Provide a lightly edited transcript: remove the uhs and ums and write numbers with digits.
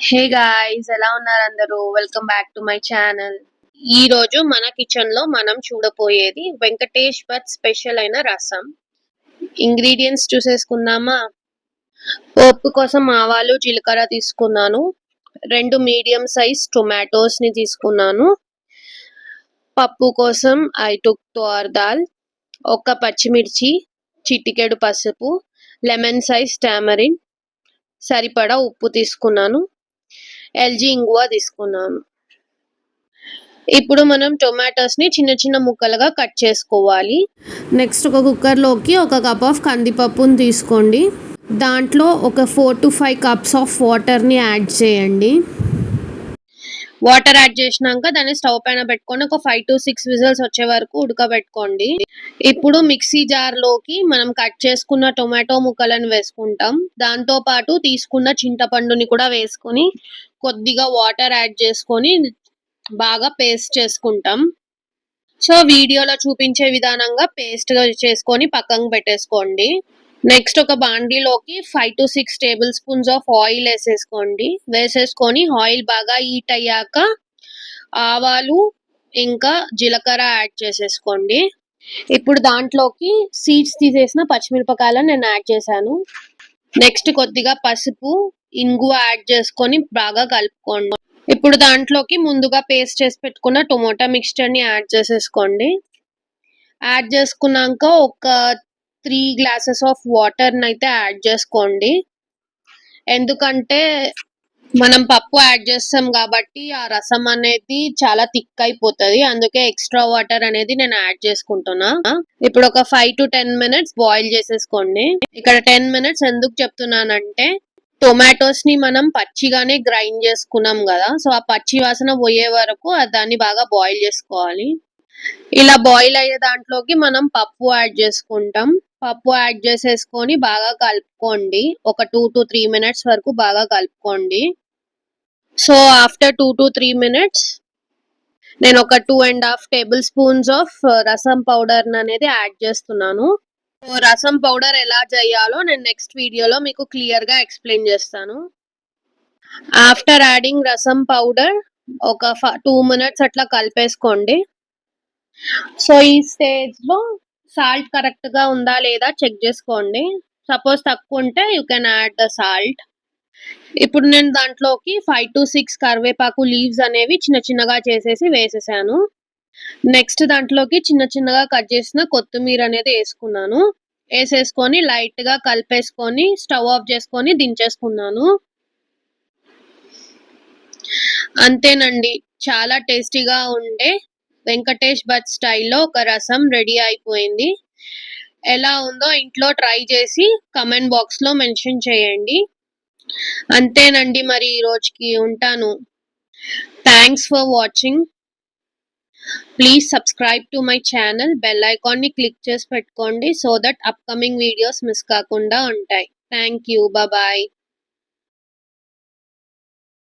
Hey guys, ఎలా ఉన్నారు అందరూ? Welcome back to my channel. ఈ రోజు మన కిచెన్ లో మనం చూడబోయేది వెంకటేష్ భట్ స్పెషల్ అయిన రసం. ఇంగ్రీడియంట్స్ చూసేసుకుందామా? పోపు కోసం ఆవాలు, జీలకర్ర తీసుకున్నాను. 2 మీడియం సైజ్ టొమాటోస్ ని తీసుకున్నాను. పప్పు కోసం ఐ టుక్ తోర్ దాల్, ఒక పచ్చిమిర్చి, చిటికెడు పసుపు, లెమన్ సైజ్ టామరిన్, సరిపడా ఉప్పు తీసుకున్నాను. ఎల్జీ ఇంగువ తీసుకున్నాను. ఇప్పుడు మనం టొమాటోస్ ని చిన్న చిన్న ముక్కలుగా కట్ చేసుకోవాలి. నెక్స్ట్ ఒక కుక్కర్లోకి ఒక కప్ ఆఫ్ కందిపప్పుని తీసుకోండి. దాంట్లో ఒక 4 to 5 కప్స్ ఆఫ్ వాటర్ని యాడ్ చేయండి. వాటర్ యాడ్ చేసినాక దాన్ని స్టవ్ పైన పెట్టుకొని ఒక 5 to 6 విజిల్స్ వచ్చే వరకు ఉడకబెట్టుకోండి. ఇప్పుడు మిక్సీ జార్లోకి మనం కట్ చేసుకున్న టొమాటో ముక్కలను వేసుకుంటాం. దాంతో పాటు తీసుకున్న చింతపండుని కూడా వేసుకొని కొద్దిగా వాటర్ యాడ్ చేసుకొని బాగా పేస్ట్ చేసుకుంటాం. సో వీడియోలో చూపించే విధానంగా పేస్ట్ చేసుకొని పక్కన పెట్టేసుకోండి. నెక్స్ట్ ఒక బాండీలోకి 5 to 6 table spoons of oil వేసేసుకొని ఆయిల్ బాగా హీట్ అయ్యాక ఆవాలు ఇంకా జీలకర్ర యాడ్ చేసేసుకోండి. ఇప్పుడు దాంట్లోకి సీడ్స్ తీసేసిన పచ్చిమిరపకాయలను నేను యాడ్ చేశాను. నెక్స్ట్ కొద్దిగా పసుపు, ఇంగువ యాడ్ చేసుకొని బాగా కలుపుకోండి. ఇప్పుడు దాంట్లోకి ముందుగా పేస్ట్ చేసి పెట్టుకున్న టొమాటో మిక్స్చర్ ని యాడ్ చేసేసుకోండి. యాడ్ చేసుకున్నాక ఒక 3 గ్లాసెస్ ఆఫ్ వాటర్ అయితే యాడ్ చేసుకోండి. ఎందుకంటే మనం పప్పు యాడ్ చేస్తాం కాబట్టి ఆ రసం అనేది చాలా థిక్ అయిపోతుంది. అందుకే ఎక్స్ట్రా వాటర్ అనేది నేను యాడ్ చేసుకుంటున్నా. ఇప్పుడు ఒక 5 to 10 మినిట్స్ బాయిల్ చేసేసుకోండి. ఇక్కడ 10 మినిట్స్ ఎందుకు చెప్తున్నానంటే టొమాటోస్ ని మనం పచ్చిగానే గ్రైండ్ చేసుకున్నాం కదా, సో ఆ పచ్చి వాసన పోయే వరకు దాన్ని బాగా బాయిల్ చేసుకోవాలి. ఇలా బాయిల్ అయ్యే దాంట్లోకి మనం పప్పు యాడ్ చేసుకుంటాం. పప్పు యాడ్ చేసేసుకొని బాగా కలుపుకోండి. ఒక 2 to 3 మినిట్స్ వరకు బాగా కలుపుకోండి. సో ఆఫ్టర్ 2 to 3 మినిట్స్ నేను ఒక 2.5 టేబుల్ స్పూన్స్ ఆఫ్ రసం పౌడర్ అనేది యాడ్ చేస్తున్నాను. రసం పౌడర్ ఎలా చేయాలో నేను నెక్స్ట్ వీడియోలో మీకు క్లియర్ గా ఎక్స్ప్లెయిన్ చేస్తాను. ఆఫ్టర్ యాడింగ్ రసం పౌడర్ ఒక 2 మినిట్స్ అట్లా కలిపేసుకోండి. సో ఈ స్టేజ్ లో సాల్ట్ కరెక్ట్ గా ఉందా లేదా చెక్ చేసుకోండి. సపోజ్ తక్కువ ఉంటే you can add the salt. ఇప్పుడు నేను దాంట్లోకి 5 to 6 కరివేపాకు లీవ్స్ అనేవి చిన్న చిన్నగా చేసేసి వేసేసాను. నెక్స్ట్ దాంట్లోకి చిన్న చిన్నగా కట్ చేసిన కొత్తిమీర అనేది వేసుకున్నాను. వేసేసుకొని లైట్ గా కలిపేసుకొని స్టవ్ ఆఫ్ చేసుకొని దించేసుకున్నాను. అంతేనండి, చాలా టేస్టీగా ఉండే వెంకటేష్ భట్ స్టైల్లో ఒక రసం రెడీ అయిపోయింది. ఎలా ఉందో ఇంట్లో ట్రై చేసి కమెంట్ బాక్స్ లో మెన్షన్ చేయండి. అంతేనండి, మరి ఈ రోజుకి ఉంటాను. Thanks for watching. Please subscribe to my channel. Bell icon ని క్లిక్ చేసి పెట్టుకోండి so that upcoming videos miss కాకుండా ఉంటాయి. Thank you. బాయ్.